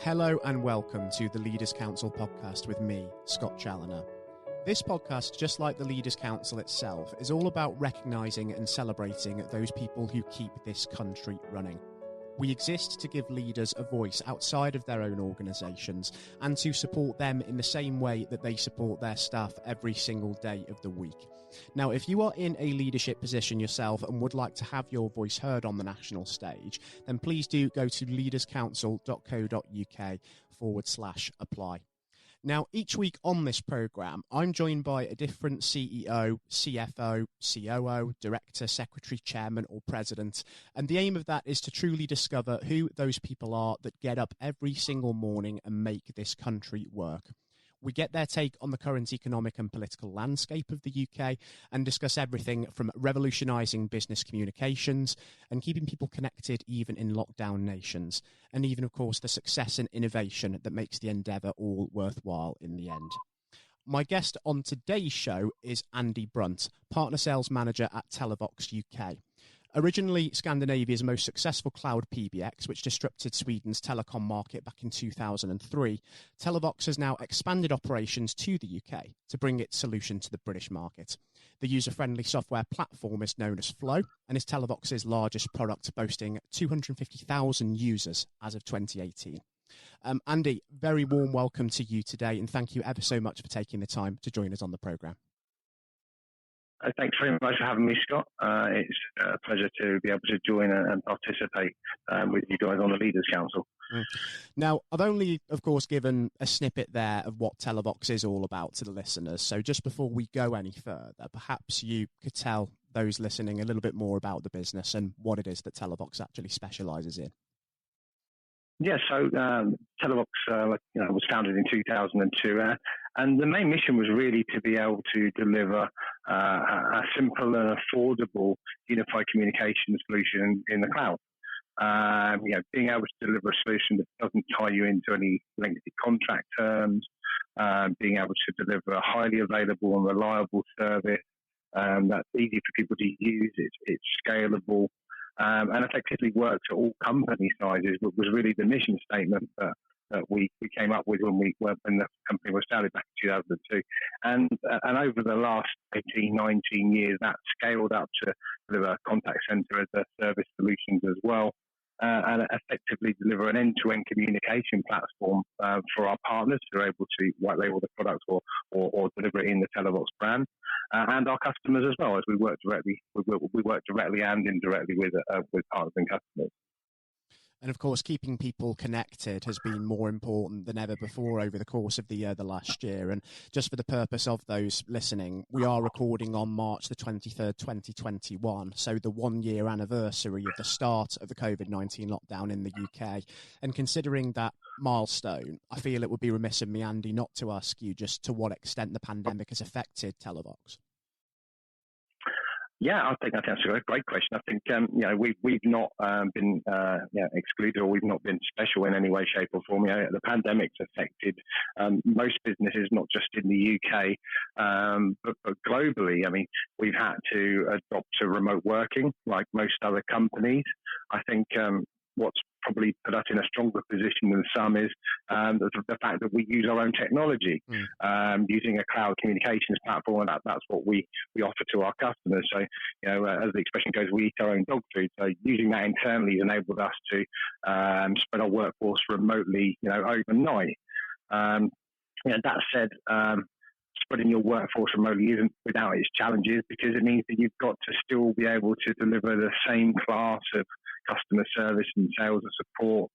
Hello and welcome to the Leaders Council podcast with me, Scott Challoner. This podcast, just like the Leaders Council itself, is all about recognising and celebrating those people who keep this country running. We exist to give leaders a voice outside of their own organisations and to support them in the same way that they support their staff every single day of the week. Now, if you are in a leadership position yourself and would like to have your voice heard on the national stage, then please do go to leaderscouncil.co.uk/apply. Now, each week on this programme, I'm joined by a different CEO, CFO, COO, director, secretary, chairman or president. And the aim of that is to truly discover who those people are that get up every single morning and make this country work. We get their take on the current economic and political landscape of the UK and discuss everything from revolutionising business communications and keeping people connected even in lockdown nations, and even, of course, the success and innovation that makes the endeavour all worthwhile in the end. My guest on today's show is Andy Brunt, Partner Sales Manager at Televox UK. Originally Scandinavia's most successful cloud PBX, which disrupted Sweden's telecom market back in 2003, Televox has now expanded operations to the UK to bring its solution to the British market. The user-friendly software platform is known as Flow and is Televox's largest product, boasting 250,000 users as of 2018. Andy, very warm welcome to you today, and thank you ever so much for taking the time to join us on the programme. Thanks very much for having me, Scott. It's a pleasure to be able to join and participate with you guys on the Leaders Council. Now, I've only, of course, given a snippet there of what Televox is all about to the listeners. So just before we go any further, perhaps you could tell those listening a little bit more about the business and what it is that Televox actually specialises in. Yeah, so Televox was founded in 2002, and the main mission was really to be able to deliver a simple and affordable unified communication solution in the cloud. Being able to deliver a solution that doesn't tie you into any lengthy contract terms, being able to deliver a highly available and reliable service that's easy for people to use, it's scalable, and effectively works at all company sizes, was really the mission statement that we came up with when the company was started back in 2002. And over the last 18, 19 years, that scaled up to deliver a contact center as a service solutions as well, and effectively deliver an end-to-end communication platform for our partners who are able to white label the product or deliver it in the Televox brand, and our customers as well, as we work directly and indirectly with partners and customers. And of course, keeping people connected has been more important than ever before over the course of the last year. And just for the purpose of those listening, we are recording on March the 23rd, 2021. So the 1 year anniversary of the start of the COVID-19 lockdown in the UK. And considering that milestone, I feel it would be remiss of me, Andy, not to ask you just to what extent the pandemic has affected Televox. Yeah, I think that's a great question. I think we've not been excluded, or we've not been special in any way, shape, or form. The pandemic's affected most businesses, not just in the UK, but globally. I mean, we've had to adopt to remote working, like most other companies. I think what's probably put us in a stronger position than some is the fact that we use our own technology, using a cloud communications platform, and that's what we offer to our customers. So, as the expression goes, we eat our own dog food. So using that internally has enabled us to spread our workforce remotely, overnight. That said, spreading your workforce remotely isn't without its challenges, because it means that you've got to still be able to deliver the same class of customer service and sales and support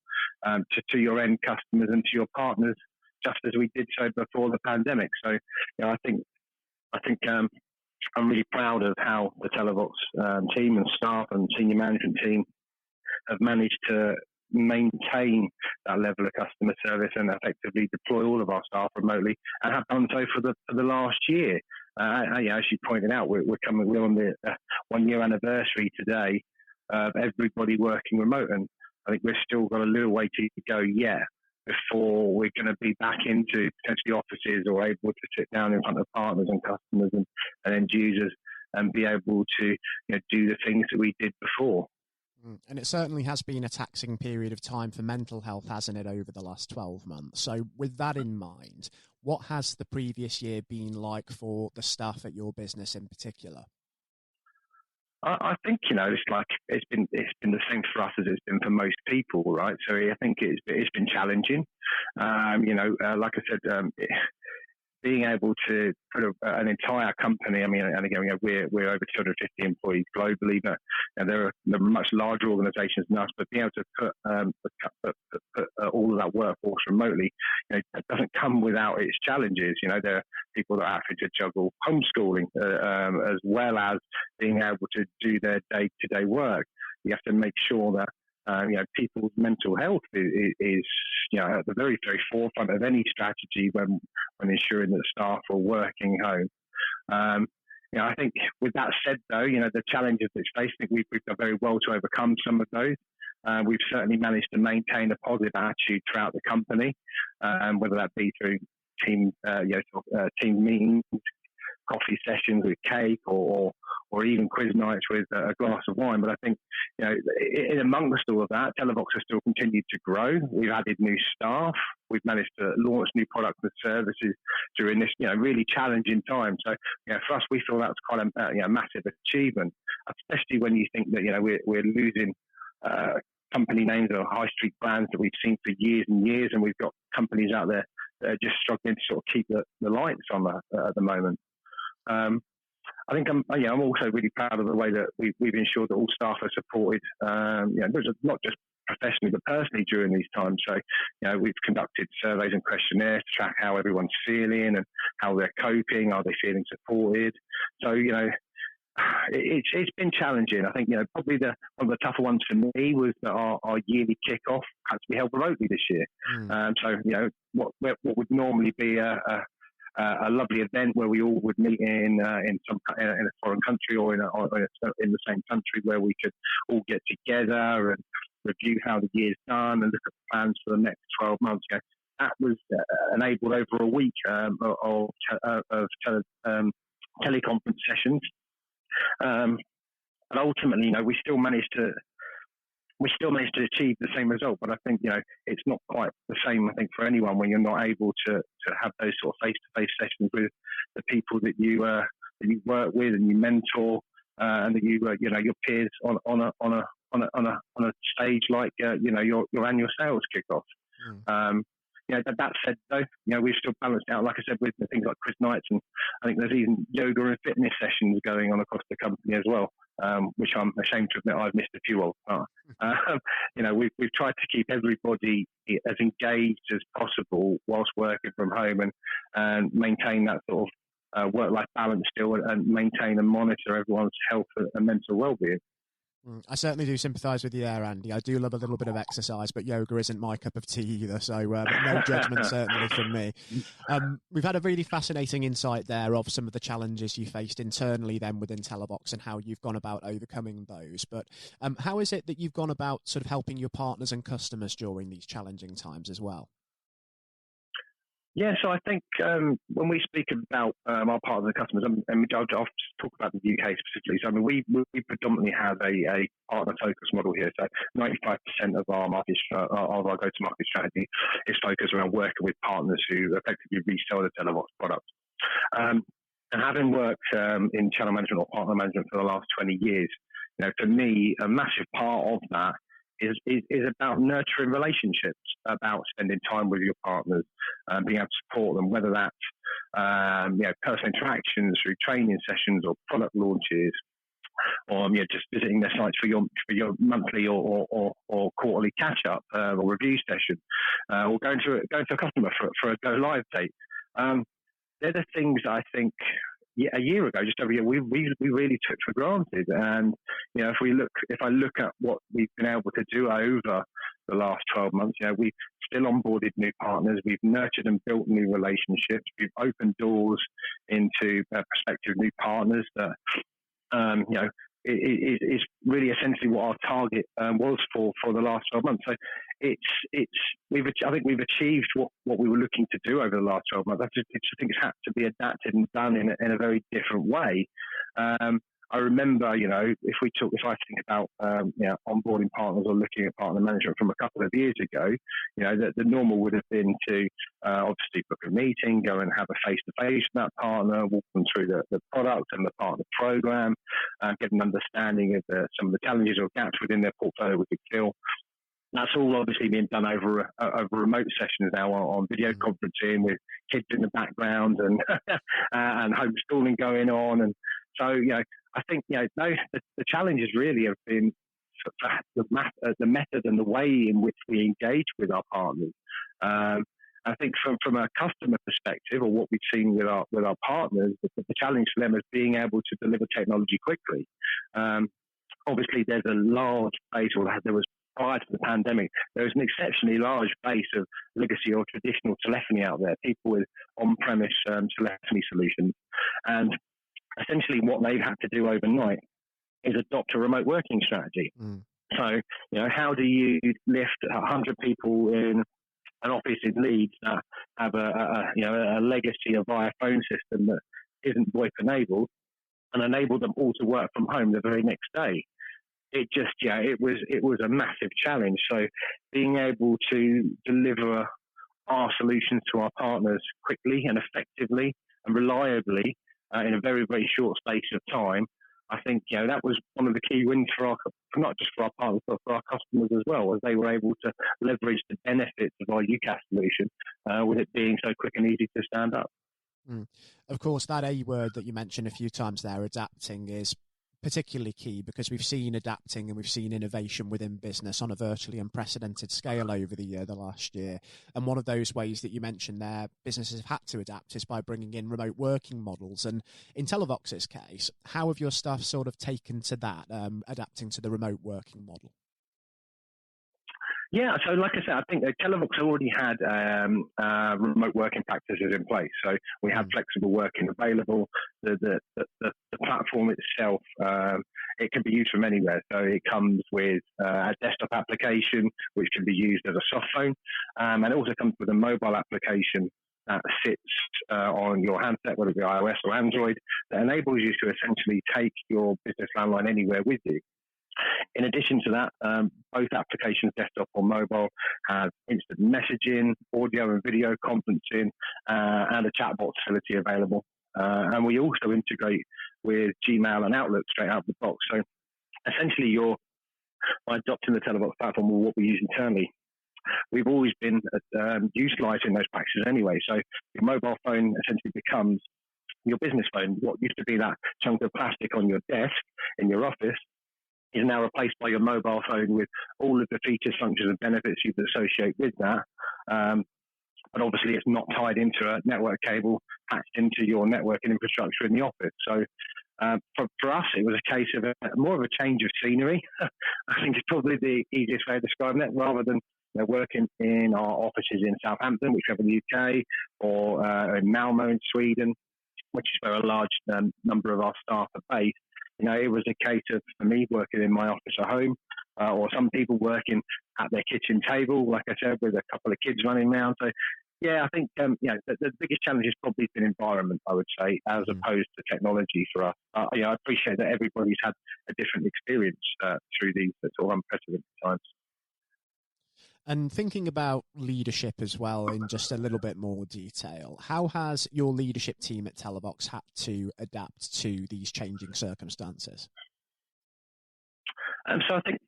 to your end customers and to your partners, just as we did so before the pandemic. So, I think I'm really proud of how the Televox team and staff and senior management team have managed to maintain that level of customer service and effectively deploy all of our staff remotely, and have done so for the last year. As you pointed out, we're on the 1 year anniversary today of everybody working remote, and I think we've still got a little way to go yet before we're going to be back into potentially offices or able to sit down in front of partners and customers and end users and be able to do the things that we did before. And it certainly has been a taxing period of time for mental health, hasn't it, over the last 12 months? So with that in mind, what has the previous year been like for the staff at your business in particular? I think it's been the same for us as it's been for most people, right? So I think it's been challenging. Like I said, being able to put an entire company, I mean, and again, we're over 250 employees globally, but there are much larger organisations than us. But being able to put all of that workforce remotely, that doesn't come without its challenges. There are people that are having to juggle homeschooling as well as being able to do their day-to-day work. You have to make sure that people's mental health is at the very, very forefront of any strategy when ensuring that staff are working home. I think with that said, though, the challenges it's faced, I think we've done very well to overcome some of those. We've certainly managed to maintain a positive attitude throughout the company, whether that be through team meetings, coffee sessions with cake, or even quiz nights with a glass of wine. But I think, in amongst all of that, Telavox has still continued to grow. We've added new staff. We've managed to launch new products and services during this, really challenging time. So, for us, we feel that's quite a massive achievement, especially when you think that, we're losing company names or high street brands that we've seen for years and years, and we've got companies out there that are just struggling to sort of keep the lights on at the moment. I think I'm also really proud of the way that we've ensured that all staff are supported, not just professionally but personally during these times. So, we've conducted surveys and questionnaires to track how everyone's feeling and how they're coping. Are they feeling supported? So, it's been challenging. I think, probably one of the tougher ones for me was that our yearly kickoff had to be held remotely this year. What would normally be a lovely event where we all would meet in a foreign country or in the same country, where we could all get together and review how the year's done and look at plans for the next 12 months. That was enabled over a week of teleconference sessions. But ultimately, we still managed to achieve the same result. But I think, it's not quite the same, I think, for anyone when you're not able to have those sort of face-to-face sessions with the people that you work with and you mentor, and that your peers on a stage like your annual sales kickoff. That said, though, we've still balanced out, like I said, with things like quiz nights, and I think there's even yoga and fitness sessions going on across the company as well, which I'm ashamed to admit I've missed a few of. We've tried to keep everybody as engaged as possible whilst working from home, and maintain that sort of work-life balance still, and maintain and monitor everyone's health and mental well-being. I certainly do sympathise with you there, Andy. I do love a little bit of exercise, but yoga isn't my cup of tea either, so no judgment certainly from me. We've had a really fascinating insight there of some of the challenges you faced internally then within Telavox and how you've gone about overcoming those. But how is it that you've gone about sort of helping your partners and customers during these challenging times as well? Yeah, so I think when we speak about our partners and customers, and I'll talk about the UK specifically. So, I mean, we predominantly have a partner focus model here. So, 95% of our go-to-market strategy is focused around working with partners who effectively resell the Televox product. And having worked in channel management or partner management for the last 20 years, for me, a massive part of that is about nurturing relationships, about spending time with your partners, being able to support them, whether that's personal interactions through training sessions or product launches, or just visiting their sites for your monthly or quarterly catch up or review session, or going to a customer for a go live date. They're the things I think a year ago, just over a year, we really took for granted. And if I look at what we've been able to do over the last 12 months, we've still onboarded new partners, we've nurtured and built new relationships, we've opened doors into prospective new partners that is really essentially what our target was for the last 12 months. So I think we've achieved what we were looking to do over the last 12 months. I think it's had to be adapted and done in a very different way. I remember, if I think about, onboarding partners or looking at partner management from a couple of years ago, the normal would have been to obviously book a meeting, go and have a face-to-face with that partner, walk them through the product and the partner program, get an understanding of some of the challenges or gaps within their portfolio we could fill. That's all obviously being done over remote sessions now on video conferencing with kids in the background and and homeschooling going on. And so, I think the challenges really have been the method and the way in which we engage with our partners. I think from a customer perspective, or what we've seen with our partners, the challenge for them is being able to deliver technology quickly. Obviously, there's a large base, or there was prior to the pandemic, there was an exceptionally large base of legacy or traditional telephony out there, people with on-premise telephony solutions. And essentially what they've had to do overnight is adopt a remote working strategy. So, how do you lift 100 people in an office in Leeds that have a legacy of via phone system that isn't VoIP enabled and enable them all to work from home the very next day? It was a massive challenge. So being able to deliver our solutions to our partners quickly and effectively and reliably in a very, very short space of time, I think that was one of the key wins for not just for our partners, but for our customers as well, as they were able to leverage the benefits of our UCaaS solution with it being so quick and easy to stand up. Of course, that A word that you mentioned a few times there, adapting, is particularly key because we've seen adapting and we've seen innovation within business on a virtually unprecedented scale over the last year. And one of those ways that you mentioned there, businesses have had to adapt, is by bringing in remote working models. And in Televox's case, how have your staff sort of taken to that, adapting to the remote working model? Yeah, so like I said, I think Televox already had remote working practices in place. So we have flexible working available. The platform itself, it can be used from anywhere. So it comes with a desktop application, which can be used as a soft phone. And it also comes with a mobile application that sits on your handset, whether it be iOS or Android, that enables you to essentially take your business landline anywhere with you. In addition to that, both applications, desktop or mobile, have instant messaging, audio and video conferencing, and a chatbot facility available. And we also integrate with Gmail and Outlook straight out of the box. So essentially, by adopting the Televox platform, or what we use internally, we've always been utilising those practices anyway. So your mobile phone essentially becomes your business phone. What used to be that chunk of plastic on your desk in your office is now replaced by your mobile phone with all of the features, functions, and benefits you associate with that. But obviously, it's not tied into a network cable patched into your networking infrastructure in the office. So for us, it was a case of more of a change of scenery. I think it's probably the easiest way of describing it, rather than working in our offices in Southampton, which we have in the UK, or in Malmo in Sweden, which is where a large number of our staff are based. It was a case of, for me, working in my office at home, or some people working at their kitchen table, like I said, with a couple of kids running around. So, yeah, I think the biggest challenge has probably been environment, I would say, as opposed to technology for us. I appreciate that everybody's had a different experience through these sort of unprecedented times. And thinking about leadership as well in just a little bit more detail, how has your leadership team at Telavox had to adapt to these changing circumstances? So I think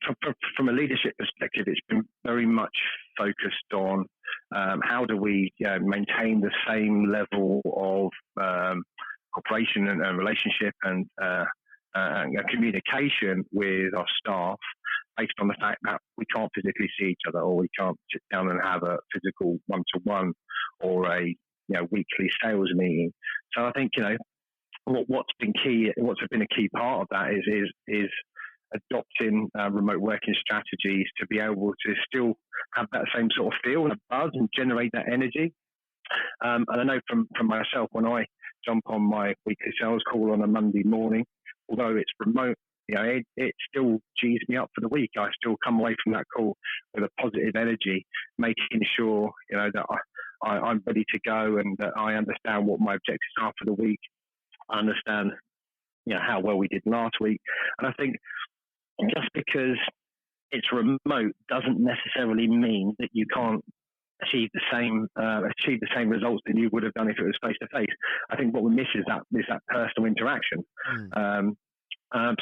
from a leadership perspective, it's been very much focused on how do we maintain the same level of cooperation and relationship and communication with our staff, based on the fact that we can't physically see each other, or we can't sit down and have a physical one-to-one or a weekly sales meeting. So I think what's been a key part of that is adopting remote working strategies to be able to still have that same sort of feel and buzz and generate that energy. And I know from myself, when I jump on my weekly sales call on a Monday morning, although it's remote, it still G's me up for the week. I still come away from that call with a positive energy, making sure that I'm ready to go and that I understand what my objectives are for the week. I understand how well we did last week. And I think just because it's remote doesn't necessarily mean that you can't achieve the same results that you would have done if it was face to face. I think what we miss is that personal interaction.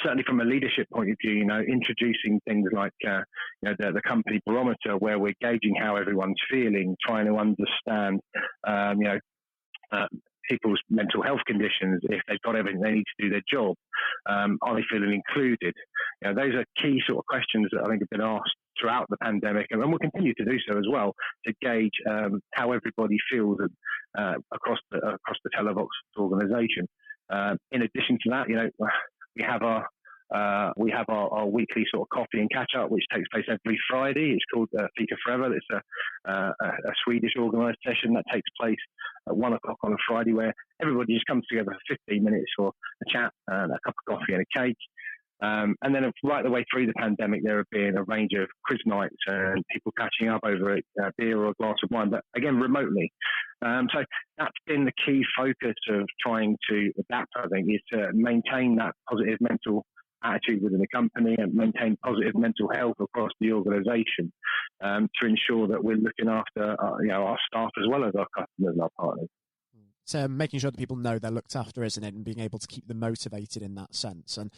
Certainly from a leadership point of view, introducing things like the company barometer, where we're gauging how everyone's feeling, trying to understand people's mental health conditions, if they've got everything they need to do their job, are they feeling included? Those are key sort of questions that I think have been asked throughout the pandemic, and will continue to do so as well, to gauge how everybody feels across the Televox organisation. In addition to that, we have our weekly sort of coffee and catch up, which takes place every Friday. It's called Fika Forever. It's a Swedish organised session that takes place at 1 o'clock on a Friday, where everybody just comes together for 15 minutes for a chat, a cup of coffee and a cake. And then right the way through the pandemic, there have been a range of quiz nights and people catching up over a beer or a glass of wine, but again, remotely. So that's been the key focus of trying to adapt, I think, is to maintain that positive mental attitude within the company and maintain positive mental health across the organisation, to ensure that we're looking after our staff as well as our customers and our partners. So making sure that people know they're looked after, isn't it, and being able to keep them motivated in that sense. And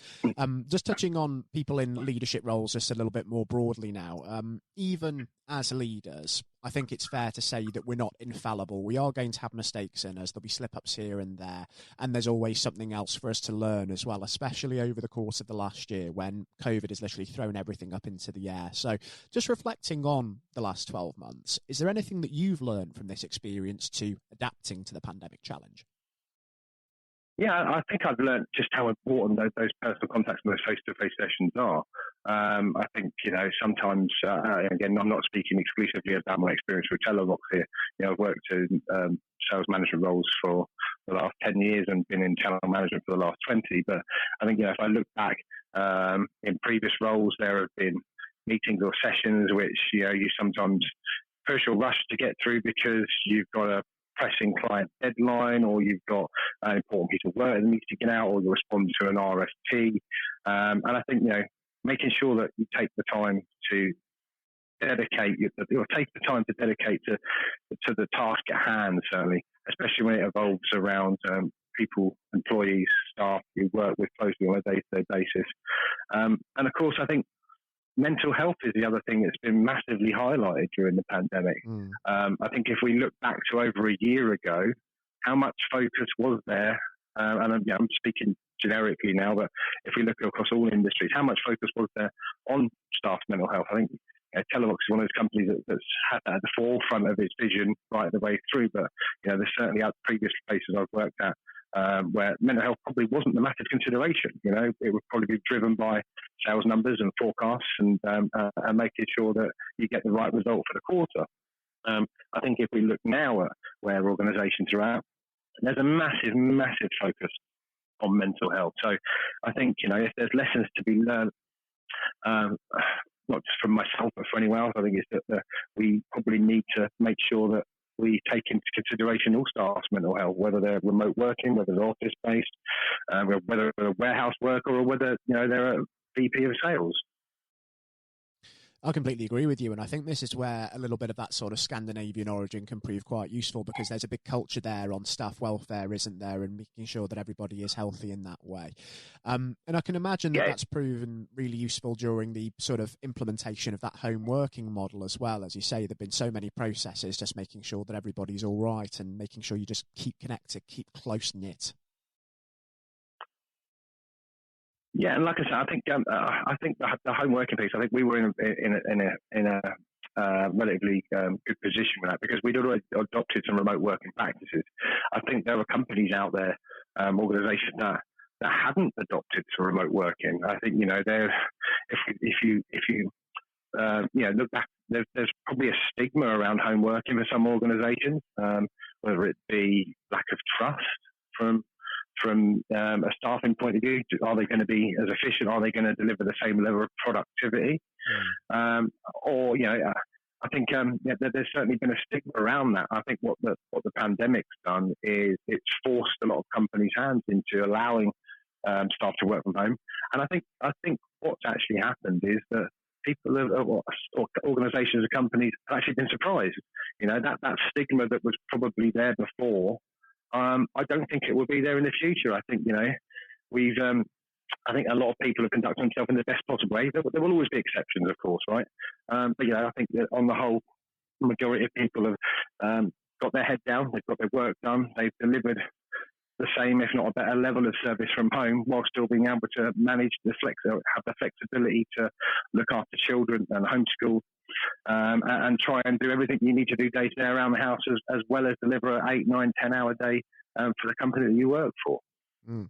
just touching on people in leadership roles just a little bit more broadly now, even as leaders, I think it's fair to say that we're not infallible. We are going to have mistakes in us. There'll be slip-ups here and there, and there's always something else for us to learn as well, especially over the course of the last year when COVID has literally thrown everything up into the air. So just reflecting on the last 12 months, is there anything that you've learned from this experience to adapting to the pandemic challenge? Yeah, I think I've learned just how important those personal contacts and those face-to-face sessions are. I think, sometimes, again, I'm not speaking exclusively about my experience with Telavox here. I've worked in sales management roles for the last 10 years and been in channel management for the last 20. But I think, if I look back in previous roles, there have been meetings or sessions which, you sometimes push or rush to get through because you've got a pressing client deadline, or you've got an important piece of work that needs to get out, or you're responding to an RFP. And I think, making sure that you take the time to dedicate to the task at hand, certainly, especially when it evolves around people, employees, staff you work with closely on a day-to-day basis. And of course, I think mental health is the other thing that's been massively highlighted during the pandemic. I think if we look back to over a year ago, how much focus was there? And I'm speaking generically now, but if we look across all industries, how much focus was there on staff's mental health? I think Televox is one of those companies that's had that at the forefront of its vision right the way through. But there's certainly other previous places I've worked at where mental health probably wasn't the massive consideration. It would probably be driven by sales numbers and forecasts and making sure that you get the right result for the quarter. I think if we look now at where organisations are at, there's a massive, massive focus on mental health. So I think, if there's lessons to be learned, not just from myself, but for anyone else, I think it's that we probably need to make sure that we take into consideration all staff's mental health, whether they're remote working, whether they're office-based, whether they're a warehouse worker, or whether they're a VP of sales. I completely agree with you, and I think this is where a little bit of that sort of Scandinavian origin can prove quite useful, because there's a big culture there on staff welfare, isn't there, and making sure that everybody is healthy in that way. And I can imagine that that's proven really useful during the sort of implementation of that home working model as well. As you say, there have been so many processes, just making sure that everybody's all right and making sure you just keep connected, keep close-knit. Yeah, and like I said, I think the home working piece. I think we were in a relatively good position with that, because we'd already adopted some remote working practices. I think there are companies out there, organisations that hadn't adopted some remote working. I think if you look back, there's probably a stigma around home working for some organisations, whether it be lack of trust from a staffing point of view. Are they going to be as efficient? Are they going to deliver the same level of productivity? I think there's certainly been a stigma around that. I think what the pandemic's done is it's forced a lot of companies' hands into allowing staff to work from home. And I think what's actually happened is that people or organisations or companies have actually been surprised. That stigma that was probably there before, I don't think it will be there in the future. I think we've I think a lot of people have conducted themselves in the best possible way. There will always be exceptions, of course, right? But I think that on the whole, the majority of people have got their head down, they've got their work done, they've delivered the same, if not a better level of service from home, while still being able to manage have the flexibility to look after children and homeschool, and try and do everything you need to do day to day around the house, as well as deliver an 8, 9, 10-hour day for the company that you work for. Mm.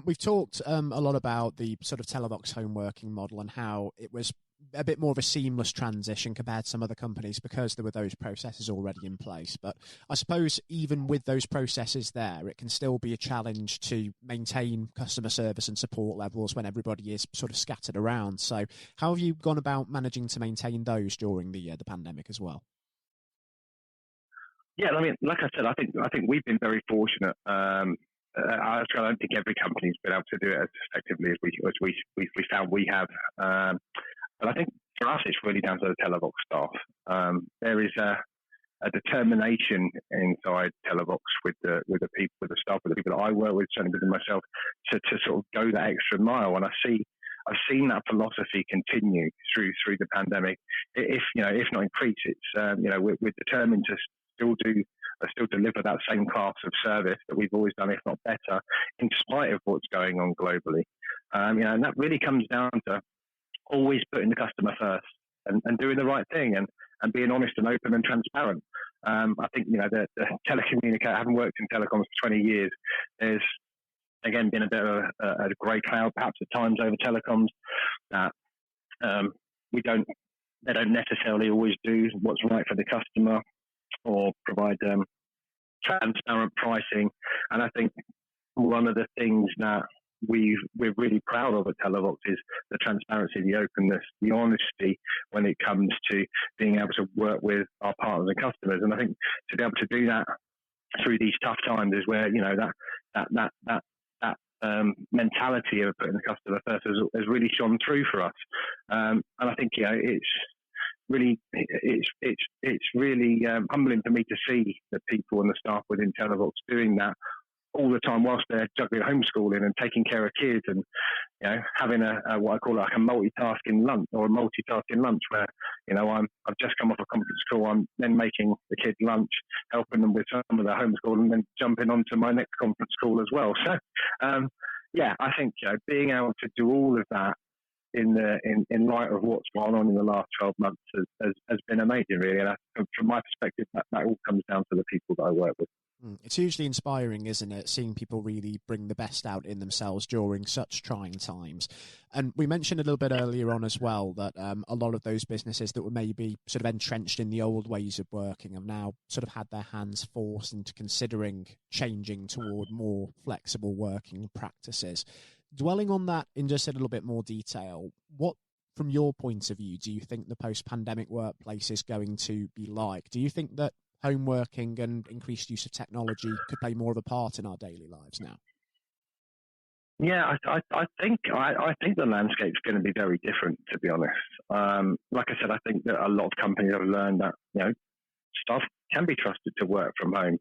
We've talked a lot about the sort of Televox home working model and how it was a bit more of a seamless transition compared to some other companies because there were those processes already in place. But I suppose even with those processes there, it can still be a challenge to maintain customer service and support levels when everybody is sort of scattered around. So how have you gone about managing to maintain those during the pandemic as well? Yeah, I mean, like I said, I think we've been very fortunate. I don't think every company's been able to do it as effectively as we found we have. But I think for us, it's really down to the Televox staff. There is a determination inside Televox with the people, with the staff, with the people that I work with, certainly within myself, to sort of go that extra mile. And I've seen that philosophy continue through the pandemic. If not increase, it's we're determined to still deliver that same class of service that we've always done, if not better, in spite of what's going on globally. And that really comes down to always putting the customer first and doing the right thing and being honest and open and transparent. I think the telecommunicator, having worked in telecoms for 20 years, there's again been a bit of a grey cloud perhaps at times over telecoms that they don't necessarily always do what's right for the customer or provide transparent pricing. And I think one of the things that we're really proud of at Telavox is the transparency, the openness, the honesty when it comes to being able to work with our partners and customers. And I think to be able to do that through these tough times is where that mentality of putting the customer first has really shone through for us. And I think it's really humbling for me to see the people and the staff within Televox doing that all the time whilst they're juggling homeschooling and taking care of kids and having a what I call like a multitasking lunch where I've just come off a conference call, I'm then making the kids lunch, helping them with some of their homeschool, and then jumping onto my next conference call as well. So I think being able to do all of that in light of what's gone on in the last 12 months has been amazing, really. And from my perspective, that all comes down to the people that I work with. It's hugely inspiring, isn't it, seeing people really bring the best out in themselves during such trying times. And we mentioned a little bit earlier on as well that a lot of those businesses that were maybe sort of entrenched in the old ways of working have now sort of had their hands forced into considering changing toward more flexible working practices. Dwelling on that in just a little bit more detail, what, from your point of view, do you think the post-pandemic workplace is going to be like? Do you think that home working and increased use of technology could play more of a part in our daily lives now? Yeah, I think the landscape's going to be very different, to be honest. Like I said, I think that a lot of companies have learned that staff can be trusted to work from home.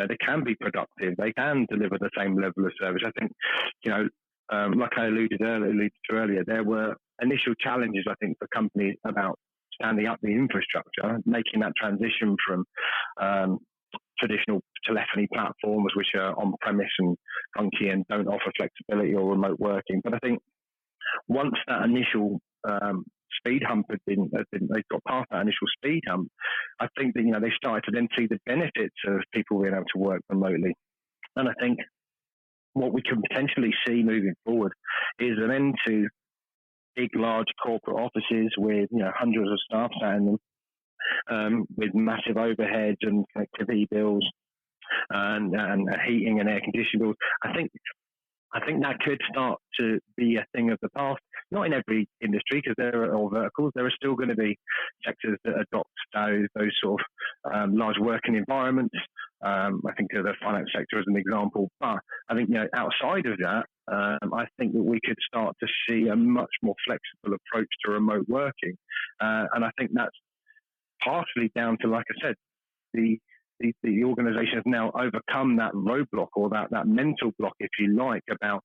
They can be productive. They can deliver the same level of service. I think, like I alluded to earlier, there were initial challenges, I think, for companies about standing up the infrastructure, making that transition from traditional telephony platforms, which are on-premise and clunky and don't offer flexibility or remote working. But I think once that initial speed hump they got past that initial speed hump, I think that they started to then see the benefits of people being able to work remotely. And I think what we can potentially see moving forward is an end to big, large corporate offices with hundreds of staff sat in them, with massive overheads and connectivity bills and heating and air conditioning bills. I think that could start to be a thing of the past. Not in every industry, because there are all verticals. There are still going to be sectors that adopt those sort of large working environments. I think of the finance sector as an example. But I think outside of that, I think that we could start to see a much more flexible approach to remote working. And I think that's partially down to, like I said, the organisation has now overcome that roadblock or that mental block, if you like, about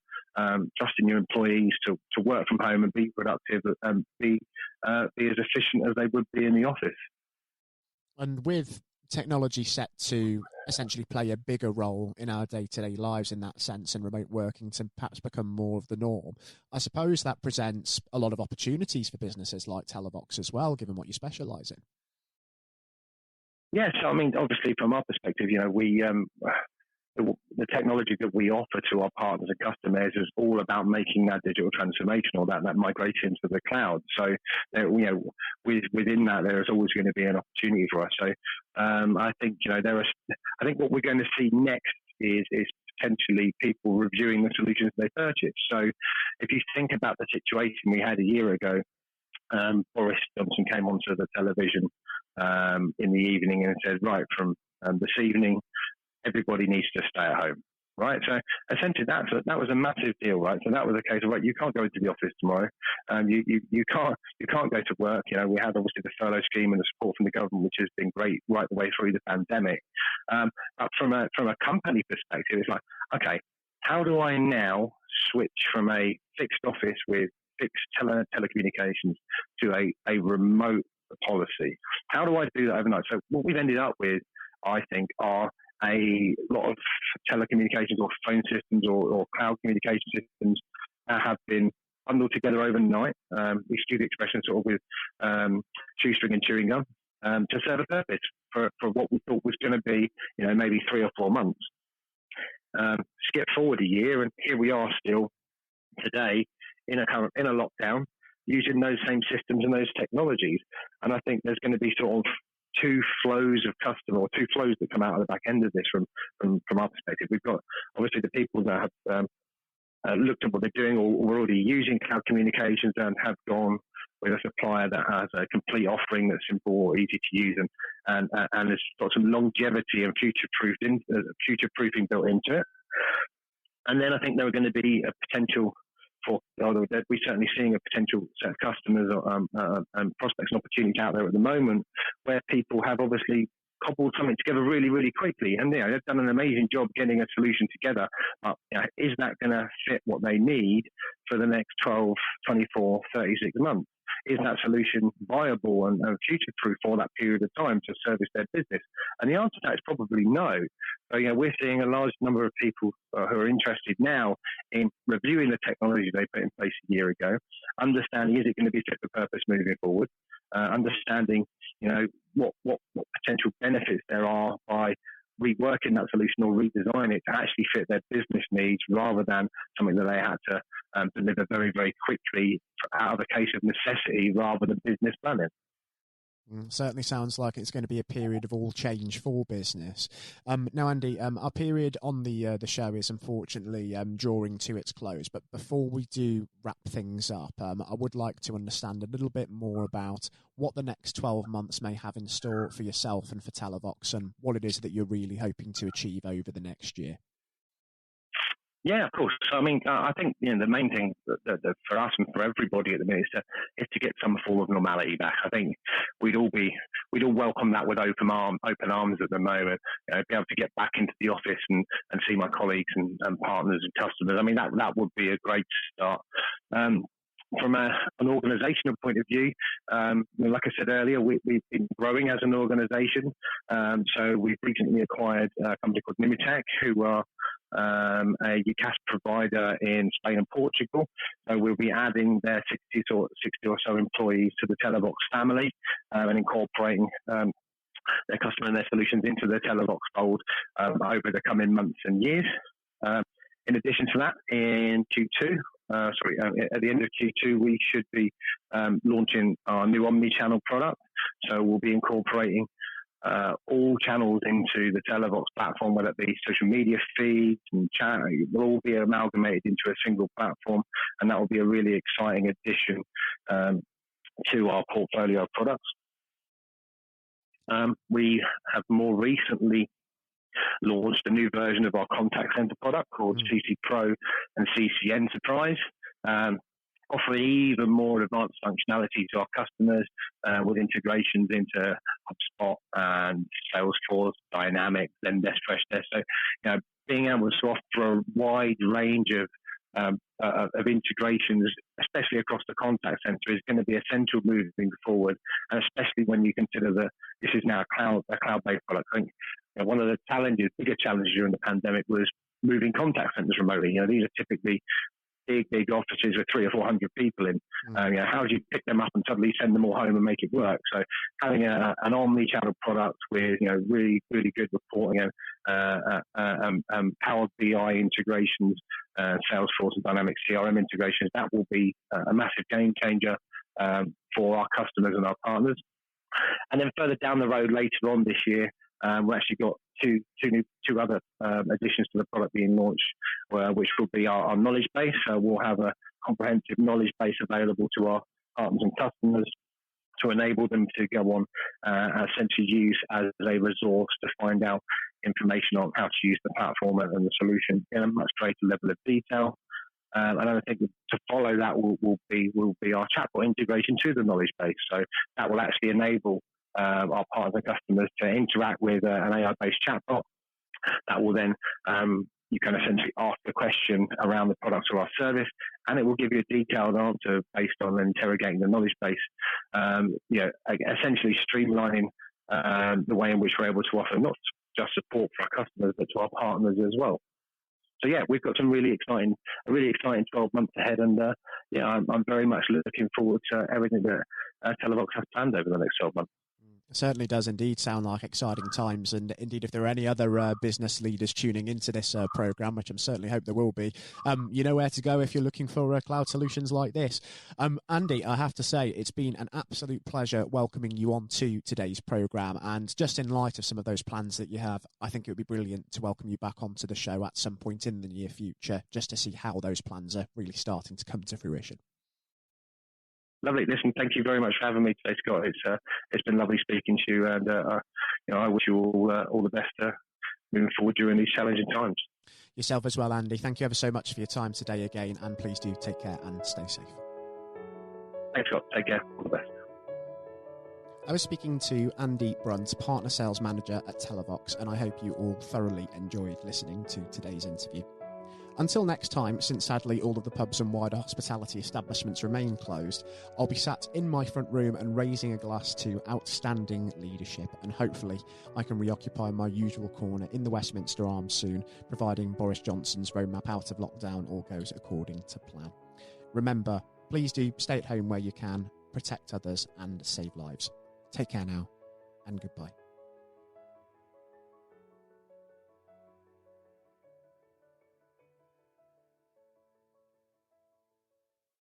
trusting your employees to work from home and be productive and be as efficient as they would be in the office. And with technology set to essentially play a bigger role in our day-to-day lives in that sense, and remote working to perhaps become more of the norm, I suppose that presents a lot of opportunities for businesses like Televox as well, given what you specialise in. Yes, I mean, obviously, from our perspective, we the technology that we offer to our partners and customers is all about making that digital transformation or that migration to the cloud. So, within that, there is always going to be an opportunity for us. So, I think I think what we're going to see next is potentially people reviewing the solutions they purchase. So, if you think about the situation we had a year ago, Boris Johnson came onto the television in the evening and said, right, from this evening, everybody needs to stay at home, right? So essentially that was a massive deal, right? So that was a case of, right, you can't go into the office tomorrow, you can't go to work. We had obviously the furlough scheme and the support from the government, which has been great right the way through the pandemic. But from a company perspective, it's like, okay, how do I now switch from a fixed office with fixed telecommunications to a remote policy? How do I do that overnight? So what we've ended up with, I think, are a lot of telecommunications or phone systems or cloud communication systems that have been bundled together overnight, excuse the expression, sort of with shoestring and chewing gum, to serve a purpose for what we thought was going to be, maybe 3 or 4 months. Skip forward a year, and here we are still today in a lockdown, using those same systems and those technologies. And I think there's going to be sort of two flows of customer, or two flows that come out of the back end of this from our perspective. We've got obviously the people that have looked at what they're doing or were already using cloud communications and have gone with a supplier that has a complete offering that's simple or easy to use and has got some longevity and future-proofing built into it. And then I think there are going to be a potential we're certainly seeing a potential set of customers and prospects and opportunities out there at the moment where people have obviously cobbled something together really, really quickly. And they've done an amazing job getting a solution together. But is that going to fit what they need for the next 12, 24, 36 months? Is that solution viable and future-proof for that period of time to service their business? And the answer to that is probably no. So, we're seeing a large number of people who are interested now in reviewing the technology they put in place a year ago, understanding is it going to be fit for purpose moving forward, understanding, what potential benefits there are by reworking that solution or redesign it to actually fit their business needs rather than something that they had to deliver very, very quickly out of a case of necessity rather than business planning. Certainly sounds like it's going to be a period of all change for business. Now, Andy, our period on the show is unfortunately drawing to its close. But before we do wrap things up, I would like to understand a little bit more about what the next 12 months may have in store for yourself and for Telavox, and what it is that you're really hoping to achieve over the next year. Yeah, of course. I mean, I think the main thing that for us and for everybody at the minute is to get some form of normality back. I think we'd all welcome that with open arms at the moment. Be able to get back into the office and see my colleagues and partners and customers. I mean, that would be a great start. From an organisational point of view, like I said earlier, we've been growing as an organisation. So we've recently acquired a company called Nimitec, who are a UCaaS provider in Spain and Portugal. So we'll be adding their 60 or so employees to the Televox family and incorporating their customer and their solutions into the Televox fold over the coming months and years. In addition to that, in Q2, at the end of Q2, we should be launching our new omni-channel product. So we'll be incorporating all channels into the Televox platform, whether it be social media feeds and chat. They'll all be amalgamated into a single platform, and that will be a really exciting addition to our portfolio of products. We have more recently launched a new version of our contact center product called CC Pro and CC Enterprise. Offering even more advanced functionality to our customers with integrations into HubSpot and Salesforce, Dynamics, Zendesk, Freshdesk. So, being able to offer a wide range of integrations, especially across the contact center, is going to be essential moving forward, and especially when you consider that this is now a cloud-based product. I think one of the bigger challenges during the pandemic was moving contact centers remotely. These are typically big offices with 300 or 400 people in. How do you pick them up and suddenly send them all home and make it work? So having an omni-channel product with really good reporting and Power BI integrations, Salesforce and Dynamics CRM integrations, that will be a massive game changer for our customers and our partners. And then further down the road later on this year, we've actually got two other additions to the product being launched, which will be our knowledge base. We'll have a comprehensive knowledge base available to our partners and customers to enable them to go on essentially use as a resource to find out information on how to use the platform and the solution in a much greater level of detail. And I think to follow that will be our chatbot integration to the knowledge base. So that will actually enable our partners and customers to interact with an AI-based chatbot that will then you can essentially ask the question around the product or our service, and it will give you a detailed answer based on interrogating the knowledge base. Essentially streamlining the way in which we're able to offer not just support for our customers but to our partners as well. So we've got a really exciting 12 months ahead, and I'm very much looking forward to everything that Televox has planned over the next 12 months. It certainly does indeed sound like exciting times, and indeed if there are any other business leaders tuning into this program, which I'm certainly hope there will be, you know where to go if you're looking for cloud solutions like this. Andy, I have to say it's been an absolute pleasure welcoming you on to today's program, and just in light of some of those plans that you have, I think it would be brilliant to welcome you back onto the show at some point in the near future just to see how those plans are really starting to come to fruition. Lovely. Listen, thank you very much for having me today, Scott. It's been lovely speaking to you, and I wish you all the best moving forward during these challenging times. Yourself as well, Andy. Thank you ever so much for your time today again, and please do take care and stay safe. Thanks, Scott. Take care. All the best. I was speaking to Andy Brunt, Partner Sales Manager at Televox, and I hope you all thoroughly enjoyed listening to today's interview. Until next time, since sadly all of the pubs and wider hospitality establishments remain closed, I'll be sat in my front room and raising a glass to outstanding leadership, and hopefully I can reoccupy my usual corner in the Westminster Arms soon, providing Boris Johnson's roadmap out of lockdown all goes according to plan. Remember, please do stay at home where you can, protect others and save lives. Take care now, and goodbye.